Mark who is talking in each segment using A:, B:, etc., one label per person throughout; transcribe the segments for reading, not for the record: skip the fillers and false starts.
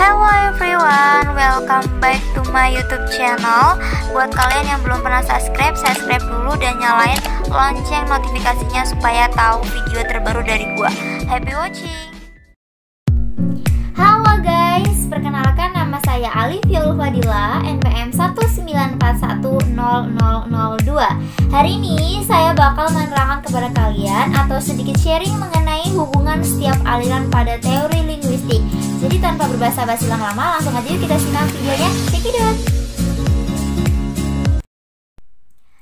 A: Hello everyone, welcome back to my YouTube channel. Buat kalian yang belum pernah subscribe, subscribe dulu dan nyalain lonceng notifikasinya supaya tahu video terbaru dari gua. Happy watching.
B: Halo guys, perkenalkan nama saya Alifia Ulfadila, NPM 194100002. Hari ini saya bakal menerangkan kepada kalian atau sedikit sharing mengenai hubungan setiap aliran pada teori linguistik. Jadi tanpa berbasa-basi lama-lama, langsung aja yuk kita simak videonya. Check it out.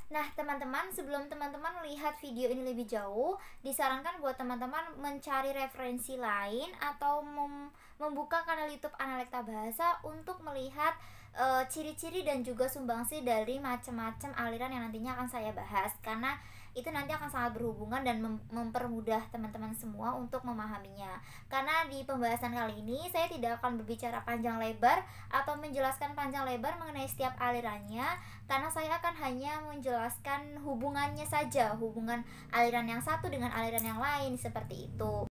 B: Nah teman-teman, sebelum teman-teman melihat video ini lebih jauh, disarankan buat teman-teman mencari referensi lain atau membuka kanal YouTube Analekta Bahasa untuk melihat ciri-ciri dan juga sumbangsi dari macam-macam aliran yang nantinya akan saya bahas, karena itu nanti akan sangat berhubungan dan mempermudah teman-teman semua untuk memahaminya. Karena di pembahasan kali ini saya tidak akan berbicara panjang lebar atau menjelaskan panjang lebar mengenai setiap alirannya, karena saya akan hanya menjelaskan hubungannya saja, hubungan aliran yang satu dengan aliran yang lain, seperti itu.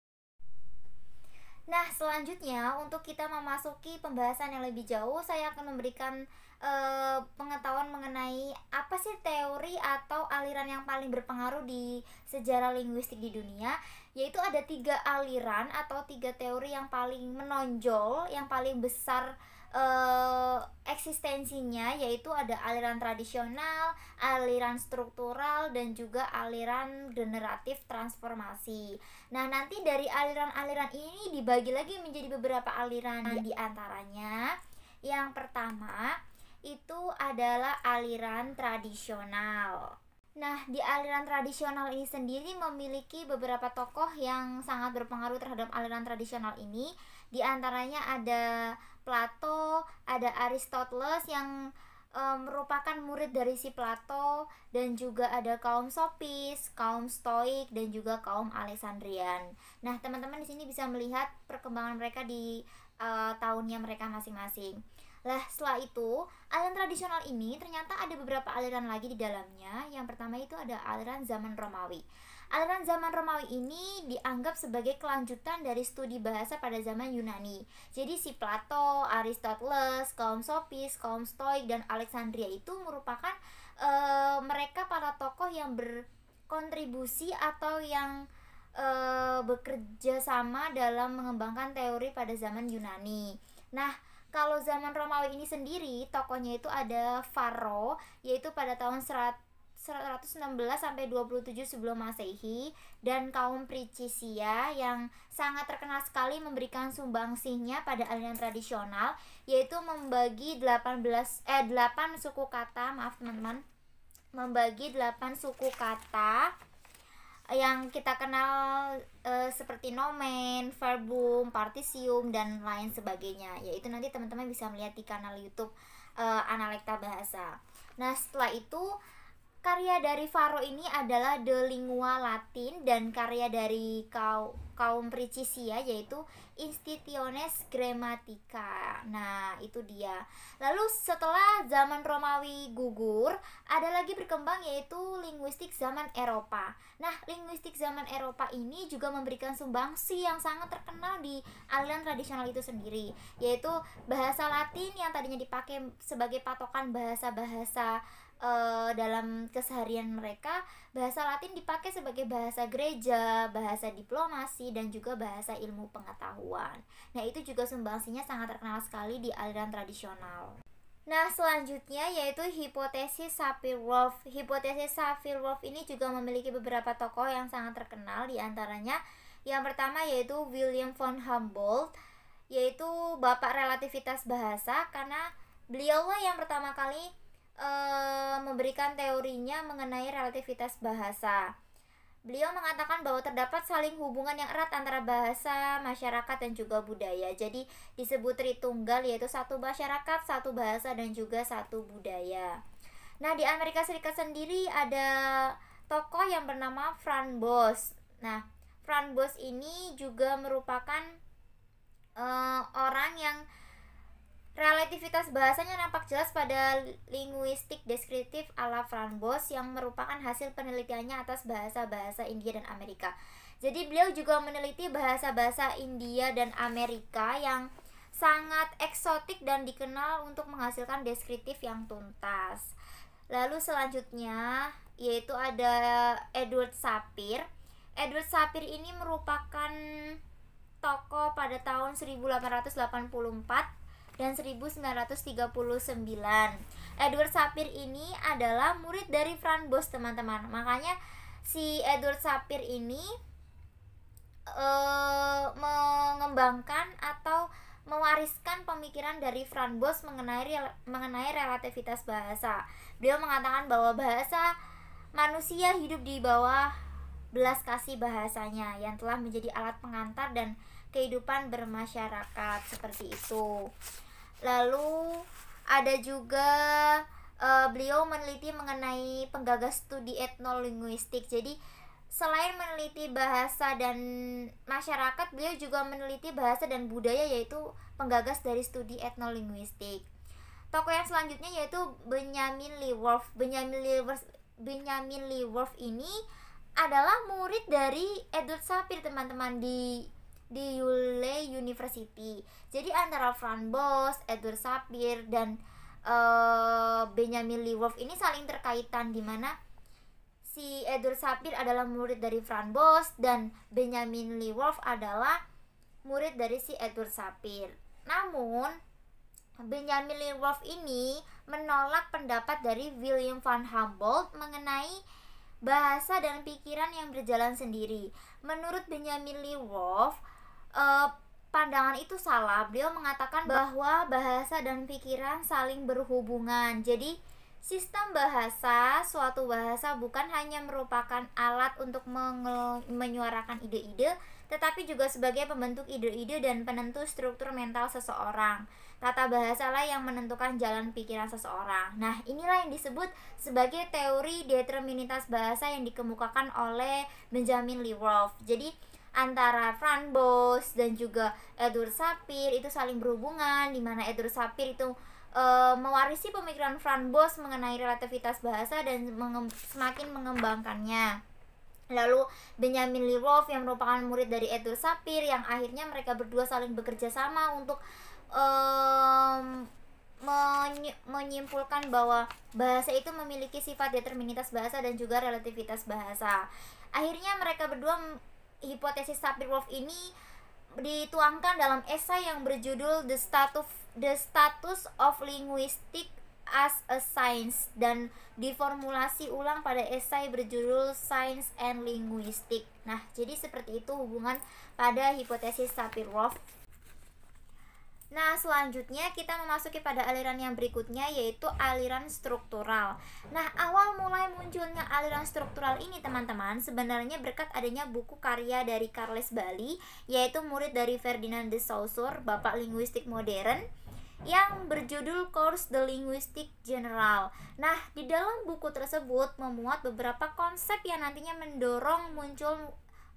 B: Nah selanjutnya, untuk kita memasuki pembahasan yang lebih jauh, saya akan memberikan pengetahuan mengenai apa sih teori atau aliran yang paling berpengaruh di sejarah linguistik di dunia. Yaitu ada 3 aliran atau 3 teori yang paling menonjol, yang paling besar eksistensinya, yaitu ada aliran tradisional, aliran struktural, dan juga aliran generatif transformasi. Nah nanti dari aliran-aliran ini dibagi lagi menjadi beberapa aliran. Di antaranya yang pertama itu adalah aliran tradisional. Nah, di aliran tradisional ini sendiri memiliki beberapa tokoh yang sangat berpengaruh terhadap aliran tradisional ini. Di antaranya ada Plato, ada Aristoteles yang merupakan murid dari si Plato, dan juga ada kaum Sofis, kaum Stoik, dan juga kaum Alexandrian. Nah, teman-teman di sini bisa melihat perkembangan mereka di tahunnya mereka masing-masing. Lah setelah itu, aliran tradisional ini ternyata ada beberapa aliran lagi di dalamnya. Yang pertama itu ada aliran zaman Romawi. Aliran zaman Romawi ini dianggap sebagai kelanjutan dari studi bahasa pada zaman Yunani. Jadi si Plato, Aristoteles, kaum Sofis, kaum Stoik, dan Alexandria itu merupakan mereka para tokoh yang berkontribusi atau yang bekerja sama dalam mengembangkan teori pada zaman Yunani. Nah, kalau zaman Romawi ini sendiri, tokohnya itu ada Varro, yaitu pada tahun 116 sampai 27 sebelum Masehi, dan kaum Pricisia yang sangat terkenal sekali memberikan sumbangsihnya pada aliran tradisional, yaitu membagi 8 suku kata, maaf teman-teman, membagi 8 suku kata yang kita kenal seperti nomen, verbum, partisium, dan lain sebagainya. Yaitu nanti teman-teman bisa melihat di kanal YouTube Analekta Bahasa. Nah setelah itu, karya dari Varro ini adalah De Lingua Latin, dan karya dari kaum Pricisia yaitu Institutiones Grammatica. Nah itu dia. Lalu setelah zaman Romawi gugur, ada lagi berkembang yaitu linguistik zaman Eropa. Nah linguistik zaman Eropa ini juga memberikan sumbangsi yang sangat terkenal di aliran tradisional itu sendiri, yaitu bahasa Latin yang tadinya dipakai sebagai patokan bahasa-bahasa dalam keseharian mereka. Bahasa Latin dipakai sebagai bahasa gereja, bahasa diplomasi, dan juga bahasa ilmu pengetahuan. Nah itu juga sumbangsinya sangat terkenal sekali di aliran tradisional. Nah selanjutnya yaitu hipotesis Sapir-Whorf. Hipotesis Sapir-Whorf ini juga memiliki beberapa tokoh yang sangat terkenal. Di antaranya yang pertama yaitu William von Humboldt, yaitu bapak relativitas bahasa, karena beliaulah yang pertama kali memberikan teorinya mengenai relativitas bahasa. Beliau mengatakan bahwa terdapat saling hubungan yang erat antara bahasa, masyarakat, dan juga budaya. Jadi disebut Tritunggal, yaitu satu masyarakat, satu bahasa, dan juga satu budaya. Nah di Amerika Serikat sendiri ada tokoh yang bernama Franz Boas. Nah Franz Boas ini juga merupakan orang yang relativitas bahasanya nampak jelas pada linguistik deskriptif ala Franz Boas yang merupakan hasil penelitiannya atas bahasa-bahasa India dan Amerika. Jadi beliau juga meneliti bahasa-bahasa India dan Amerika yang sangat eksotik dan dikenal untuk menghasilkan deskriptif yang tuntas. Lalu selanjutnya yaitu ada Edward Sapir. Edward Sapir ini merupakan tokoh pada tahun 1884 dan 1939. Edward Sapir ini adalah murid dari Franz Boas, teman-teman. Makanya si Edward Sapir ini mengembangkan atau mewariskan pemikiran dari Franz Boas mengenai relativitas bahasa. Beliau mengatakan bahwa bahasa manusia hidup di bawah belas kasih bahasanya yang telah menjadi alat pengantar dan kehidupan bermasyarakat, seperti itu. Lalu ada juga beliau meneliti mengenai penggagas studi etnolinguistik. Jadi selain meneliti bahasa dan masyarakat, beliau juga meneliti bahasa dan budaya, yaitu penggagas dari studi etnolinguistik. Tokoh yang selanjutnya yaitu Benjamin Leavenworth. Benjamin Leavenworth ini adalah murid dari Edward Sapir, teman-teman, di Yale University. Jadi antara Franz Boas, Edward Sapir, dan Benjamin Leavenworth ini saling terkaitan, di mana si Edward Sapir adalah murid dari Franz Boas dan Benjamin Leavenworth adalah murid dari si Edward Sapir. Namun Benjamin Leavenworth ini menolak pendapat dari William van Humboldt mengenai bahasa dan pikiran yang berjalan sendiri. Menurut Benjamin Leavenworth, pandangan itu salah. Beliau mengatakan bahwa bahasa dan pikiran saling berhubungan. Jadi sistem bahasa, suatu bahasa bukan hanya merupakan alat untuk menyuarakan ide-ide, tetapi juga sebagai pembentuk ide-ide dan penentu struktur mental seseorang. Tata bahasa lah yang menentukan jalan pikiran seseorang. Nah, inilah yang disebut sebagai teori determinitas bahasa yang dikemukakan oleh Benjamin Leavenworth. Jadi antara Franz Boas dan juga Edward Sapir itu saling berhubungan, di mana Edward Sapir itu mewarisi pemikiran Franz Boas mengenai relativitas bahasa dan semakin mengembangkannya. Lalu Benjamin Leavenworth yang merupakan murid dari Edward Sapir, yang akhirnya mereka berdua saling bekerja sama untuk menyimpulkan bahwa bahasa itu memiliki sifat determinitas bahasa dan juga relativitas bahasa. Akhirnya mereka berdua, hipotesis Sapir-Whorf ini dituangkan dalam esai yang berjudul The Status of Linguistics as a Science dan diformulasi ulang pada esai berjudul Science and Linguistics. Nah, jadi seperti itu hubungan pada hipotesis Sapir-Whorf. Nah, selanjutnya kita memasuki pada aliran yang berikutnya, yaitu aliran struktural. Nah, awal mulai munculnya aliran struktural ini, teman-teman, sebenarnya berkat adanya buku karya dari Carles Bally, yaitu murid dari Ferdinand de Saussure, bapak linguistik modern, yang berjudul Cours de Linguistique General. Nah, di dalam buku tersebut memuat beberapa konsep yang nantinya mendorong muncul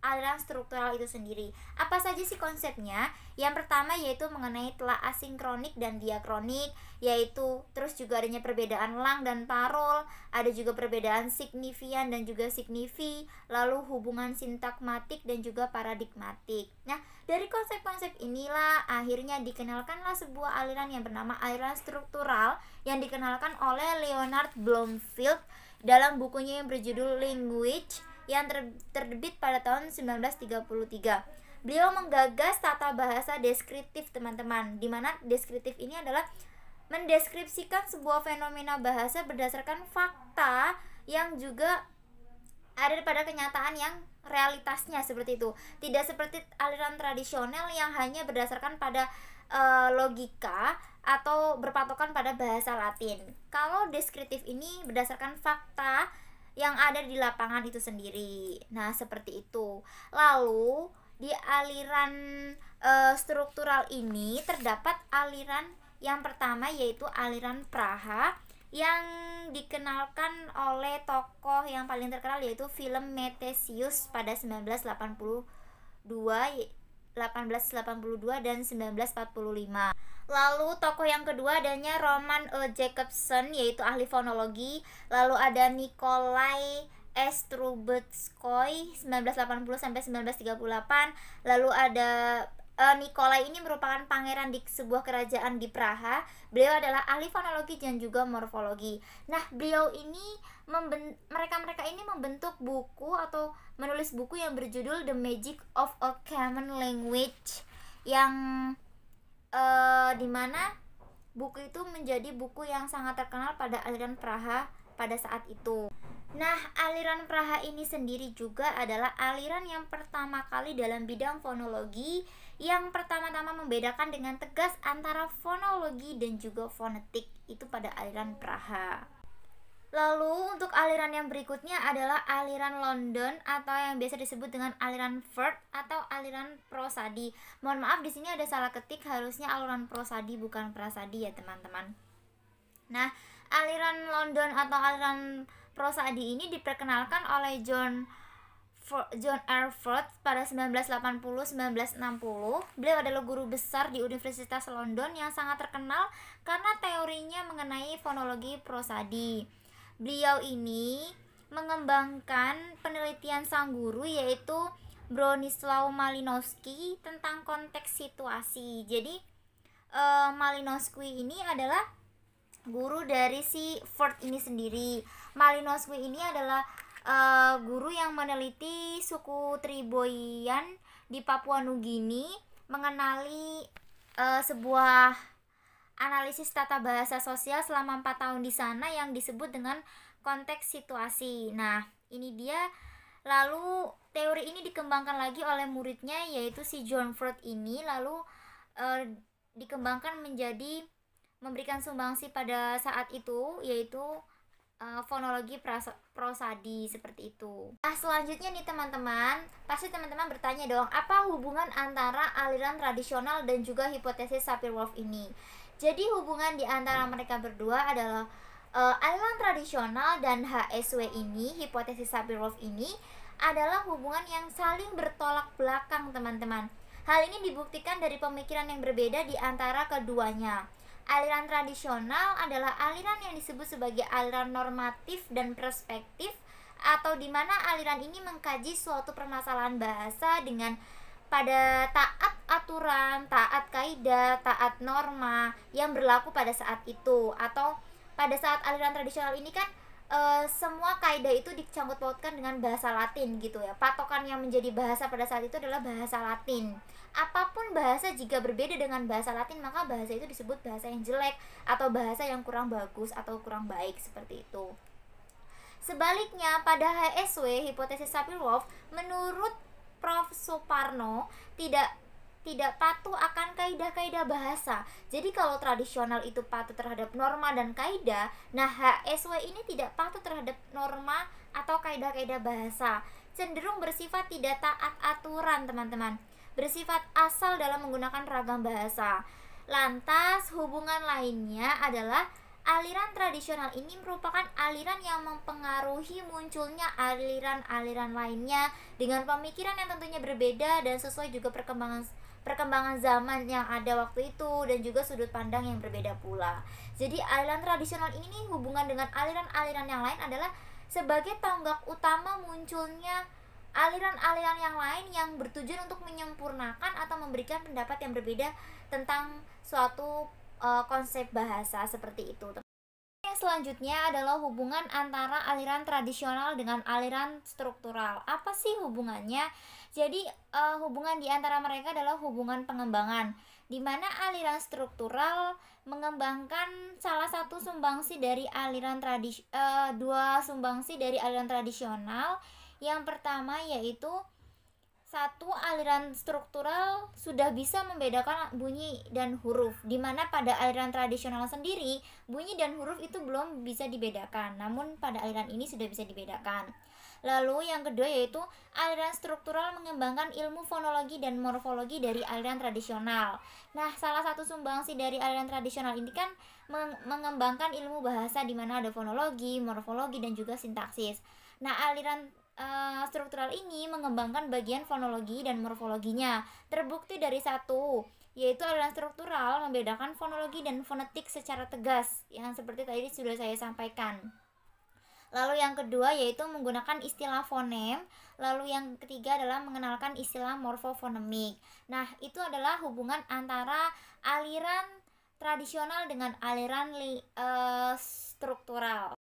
B: aliran struktural itu sendiri. Apa saja sih konsepnya? Yang pertama yaitu mengenai telah asinkronik dan diakronik, yaitu terus juga adanya perbedaan lang dan parol, ada juga perbedaan signifian dan juga signifi, lalu hubungan sintagmatik dan juga paradigmatik. Nah, dari konsep-konsep inilah akhirnya dikenalkanlah sebuah aliran yang bernama aliran struktural yang dikenalkan oleh Leonard Bloomfield dalam bukunya yang berjudul Language yang terbit pada tahun 1933. Beliau menggagas tata bahasa deskriptif, teman-teman, di mana deskriptif ini adalah mendeskripsikan sebuah fenomena bahasa berdasarkan fakta yang juga ada pada kenyataan yang realitasnya, seperti itu. Tidak seperti aliran tradisional yang hanya berdasarkan pada logika atau berpatokan pada bahasa Latin. Kalau deskriptif ini berdasarkan fakta yang ada di lapangan itu sendiri. Nah, seperti itu. Lalu di aliran struktural ini terdapat aliran yang pertama, yaitu aliran Praha, yang dikenalkan oleh tokoh yang paling terkenal yaitu Willem Mathesius pada 1882 dan 1945. Lalu tokoh yang kedua adanya Roman E. Jacobson, yaitu ahli fonologi. Lalu ada Nikolai S. Trubetskoy 1980 sampai 1938. Lalu ada Nikolai ini merupakan pangeran di sebuah kerajaan di Praha. Beliau adalah ahli fonologi dan juga morfologi. Nah, beliau ini mereka ini membentuk buku atau menulis buku yang berjudul The Magic of a Common Language, yang dimana buku itu menjadi buku yang sangat terkenal pada aliran Praha pada saat itu. Nah, aliran Praha ini sendiri juga adalah aliran yang pertama kali dalam bidang fonologi yang pertama-tama membedakan dengan tegas antara fonologi dan juga fonetik, itu pada aliran Praha. Lalu untuk aliran yang berikutnya adalah aliran London atau yang biasa disebut dengan aliran Firth atau aliran prosadi. Mohon maaf, di sini ada salah ketik, harusnya aliran prosadi bukan prasadi ya teman-teman. Nah, aliran London atau aliran prosadi ini diperkenalkan oleh John R. Firth pada 1980-1960. Beliau adalah guru besar di Universitas London yang sangat terkenal karena teorinya mengenai fonologi prosadi. Beliau ini mengembangkan penelitian sang guru yaitu Bronisław Malinowski tentang konteks situasi. Jadi Malinowski ini adalah guru dari si Firth ini sendiri. Malinowski ini adalah guru yang meneliti suku Triboian di Papua Nugini, mengenali sebuah analisis tata bahasa sosial selama 4 tahun di sana yang disebut dengan konteks situasi. Nah, ini dia. Lalu teori ini dikembangkan lagi oleh muridnya yaitu si John Firth ini, lalu dikembangkan menjadi memberikan sumbangsi pada saat itu yaitu fonologi prosadi seperti itu. Nah, selanjutnya nih teman-teman, pasti teman-teman bertanya dong, apa hubungan antara aliran tradisional dan juga hipotesis Sapir-Whorf ini? Jadi hubungan di antara mereka berdua adalah aliran tradisional dan HSW ini, hipotesis Sapir-Whorf ini adalah hubungan yang saling bertolak belakang teman-teman. Hal ini dibuktikan dari pemikiran yang berbeda di antara keduanya. Aliran tradisional adalah aliran yang disebut sebagai aliran normatif dan perspektif, atau di mana aliran ini mengkaji suatu permasalahan bahasa dengan pada taat aturan, taat kaidah, taat norma yang berlaku pada saat itu. Atau pada saat aliran tradisional ini kan semua kaidah itu dicangkut pautkan dengan bahasa Latin gitu ya. Patokan yang menjadi bahasa pada saat itu adalah bahasa Latin. Apapun bahasa jika berbeda dengan bahasa Latin, maka bahasa itu disebut bahasa yang jelek atau bahasa yang kurang bagus atau kurang baik, seperti itu. Sebaliknya pada HSW, hipotesis Sapir-Whorf, menurut Prof. Suparno tidak patuh akan kaidah-kaidah bahasa. Jadi kalau tradisional itu patuh terhadap norma dan kaidah, nah HSW ini tidak patuh terhadap norma atau kaidah-kaidah bahasa. Cenderung bersifat tidak taat aturan, teman-teman. Bersifat asal dalam menggunakan ragam bahasa. Lantas hubungan lainnya adalah aliran tradisional ini merupakan aliran yang mempengaruhi munculnya aliran-aliran lainnya dengan pemikiran yang tentunya berbeda dan sesuai juga perkembangan zaman yang ada waktu itu dan juga sudut pandang yang berbeda pula. Jadi aliran tradisional ini hubungan dengan aliran-aliran yang lain adalah sebagai tonggak utama munculnya aliran-aliran yang lain yang bertujuan untuk menyempurnakan atau memberikan pendapat yang berbeda tentang suatu konsep bahasa, seperti itu. Yang selanjutnya adalah hubungan antara aliran tradisional dengan aliran struktural. Apa sih hubungannya? Jadi hubungan di antara mereka adalah hubungan pengembangan, di mana aliran struktural mengembangkan salah satu sumbangsi dari aliran dua sumbangsi dari aliran tradisional. Yang pertama yaitu satu, aliran struktural sudah bisa membedakan bunyi dan huruf, di mana pada aliran tradisional sendiri bunyi dan huruf itu belum bisa dibedakan, namun pada aliran ini sudah bisa dibedakan. Lalu yang kedua yaitu aliran struktural mengembangkan ilmu fonologi dan morfologi dari aliran tradisional. Nah, salah satu sumbangsi dari aliran tradisional ini kan mengembangkan ilmu bahasa, di mana ada fonologi, morfologi dan juga sintaksis. Nah, aliran struktural ini mengembangkan bagian fonologi dan morfologinya. Terbukti dari satu, yaitu aliran struktural membedakan fonologi dan fonetik secara tegas, yang seperti tadi sudah saya sampaikan. Lalu yang kedua yaitu menggunakan istilah fonem. Lalu yang ketiga adalah mengenalkan istilah morfofonemik. Nah, itu adalah hubungan antara aliran tradisional dengan aliran struktural.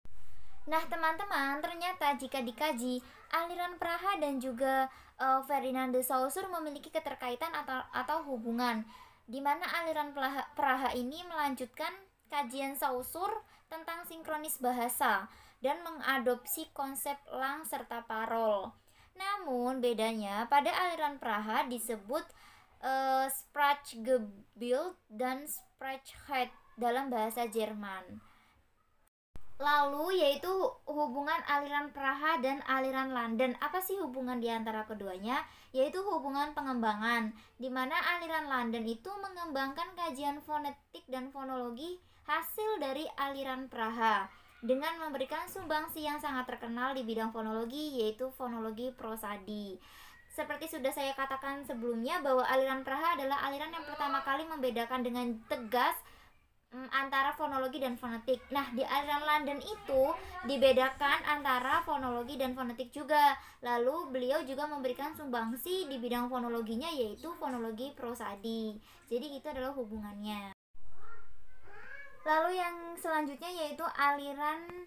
B: Nah, teman-teman, ternyata jika dikaji, aliran Praha dan juga Ferdinand de Saussure memiliki keterkaitan atau hubungan, di mana aliran Praha ini melanjutkan kajian Saussure tentang sinkronis bahasa dan mengadopsi konsep lang serta parol. Namun bedanya pada aliran Praha disebut Sprachgebild dan Sprachheit dalam bahasa Jerman. Lalu yaitu hubungan aliran Praha dan aliran London. Apa sih hubungan di antara keduanya? Yaitu hubungan pengembangan, di mana aliran London itu mengembangkan kajian fonetik dan fonologi hasil dari aliran Praha dengan memberikan sumbangsi yang sangat terkenal di bidang fonologi, yaitu fonologi prosadi. Seperti sudah saya katakan sebelumnya bahwa aliran Praha adalah aliran yang pertama kali membedakan dengan tegas antara fonologi dan fonetik. Nah, di aliran London itu dibedakan antara fonologi dan fonetik juga. Lalu beliau juga memberikan sumbangsi di bidang fonologinya, yaitu fonologi prosadi. Jadi itu adalah hubungannya. Lalu yang selanjutnya yaitu aliran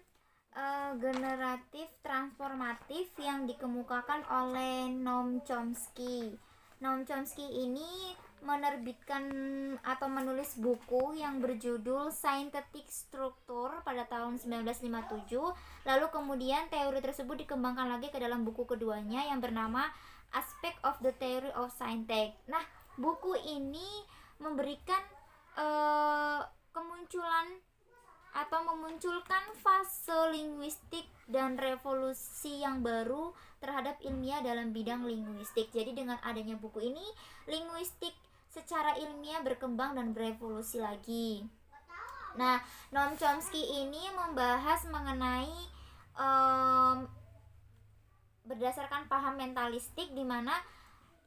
B: generatif transformatif yang dikemukakan oleh Noam Chomsky. Noam Chomsky ini menerbitkan atau menulis buku yang berjudul Synthetic Structure pada tahun 1957. Lalu kemudian teori tersebut dikembangkan lagi ke dalam buku keduanya yang bernama Aspect of the Theory of Syntax. Nah, buku ini memberikan kemunculan atau memunculkan fase linguistik dan revolusi yang baru terhadap ilmiah dalam bidang linguistik. Jadi dengan adanya buku ini, linguistik secara ilmiah berkembang dan berevolusi lagi. Nah, Noam Chomsky ini membahas mengenai berdasarkan paham mentalistik, di mana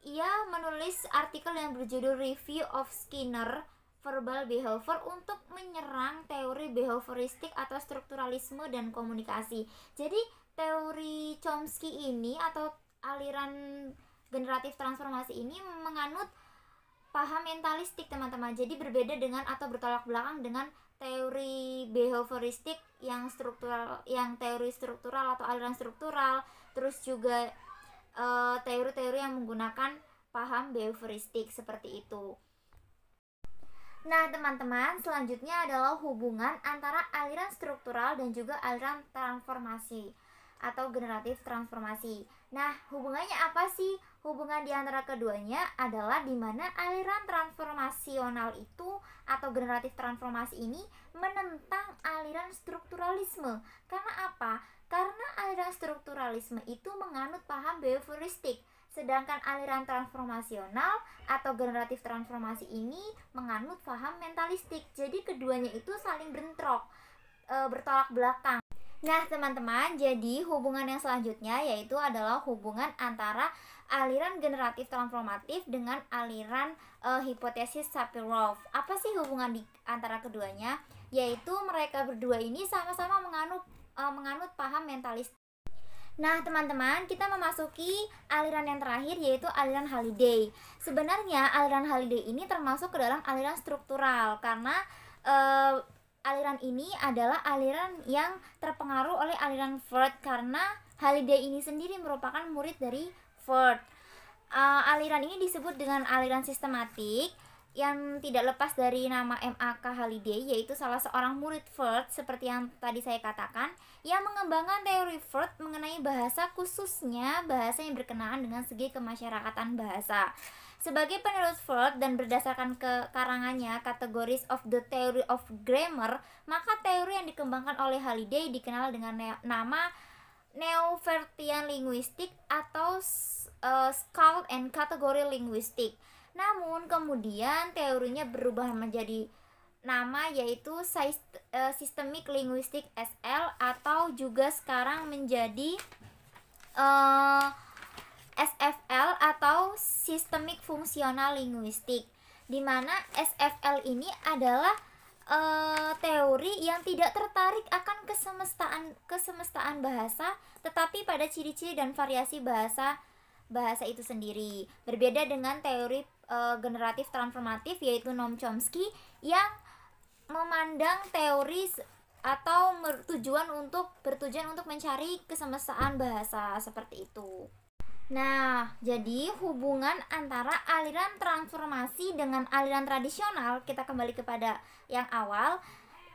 B: ia menulis artikel yang berjudul Review of Skinner Verbal Behavior untuk menyerang teori behavioristik atau strukturalisme dan komunikasi. Jadi teori Chomsky ini atau aliran generatif transformasi ini menganut paham mentalistik, teman-teman. Jadi berbeda dengan atau bertolak belakang dengan teori behavioristik yang struktural, yang teori struktural atau aliran struktural, terus juga teori-teori yang menggunakan paham behavioristik seperti itu. Nah, teman-teman, selanjutnya adalah hubungan antara aliran struktural dan juga aliran transformasi atau generatif transformasi. Nah, hubungannya apa sih? Hubungan di antara keduanya adalah di mana aliran transformasional itu atau generatif transformasi ini menentang aliran strukturalisme. Karena apa? Karena aliran strukturalisme itu menganut paham behavioristik, sedangkan aliran transformasional atau generatif transformasi ini menganut paham mentalistik. Jadi keduanya itu saling bentrok, bertolak belakang. Nah, teman-teman, jadi hubungan yang selanjutnya yaitu adalah hubungan antara aliran generatif transformatif dengan aliran hipotesis Shapirov. Apa sih hubungan di antara keduanya? Yaitu mereka berdua ini sama-sama menganut paham mentalistik. Nah, teman-teman, kita memasuki aliran yang terakhir yaitu aliran Halliday. Sebenarnya aliran Halliday ini termasuk ke dalam aliran struktural karena aliran ini adalah aliran yang terpengaruh oleh aliran Freud karena Halliday ini sendiri merupakan murid dari Freud. Aliran ini disebut dengan aliran sistematik yang tidak lepas dari nama M.A.K. Halliday, yaitu salah seorang murid Freud seperti yang tadi saya katakan, yang mengembangkan teori Freud mengenai bahasa, khususnya bahasa yang berkenaan dengan segi kemasyarakatan bahasa. Sebagai penerus Freud dan berdasarkan karangannya Categories of the Theory of Grammar, maka teori yang dikembangkan oleh Halliday dikenal dengan nama Neo-Fertian Linguistic atau Scaled and Category Linguistic. Namun kemudian teorinya berubah menjadi nama yaitu Systemic Linguistic SL atau juga sekarang menjadi SFL atau Systemic Functional Linguistic, di mana SFL ini adalah teori yang tidak tertarik akan kesemestaan bahasa, tetapi pada ciri-ciri dan variasi bahasa itu sendiri. Berbeda dengan teori generatif transformatif, yaitu Noam Chomsky yang memandang teori atau bertujuan untuk mencari kesemestaan bahasa seperti itu. Nah, jadi hubungan antara aliran transformasi dengan aliran tradisional, kita kembali kepada yang awal,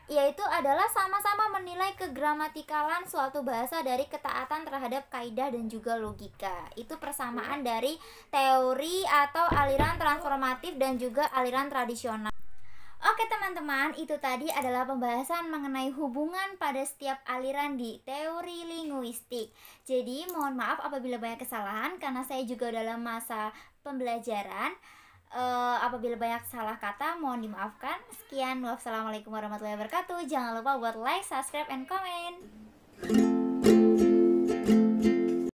B: yaitu adalah sama-sama menilai kegramatikalan suatu bahasa dari ketaatan terhadap kaidah dan juga logika. Itu persamaan dari teori atau aliran transformatif dan juga aliran tradisional. Oke teman-teman, itu tadi adalah pembahasan mengenai hubungan pada setiap aliran di teori linguistik. Jadi mohon maaf apabila banyak kesalahan karena saya juga dalam masa pembelajaran. Apabila banyak salah kata mohon dimaafkan. Sekian, wassalamualaikum warahmatullahi wabarakatuh. Jangan lupa buat like, subscribe, and comment.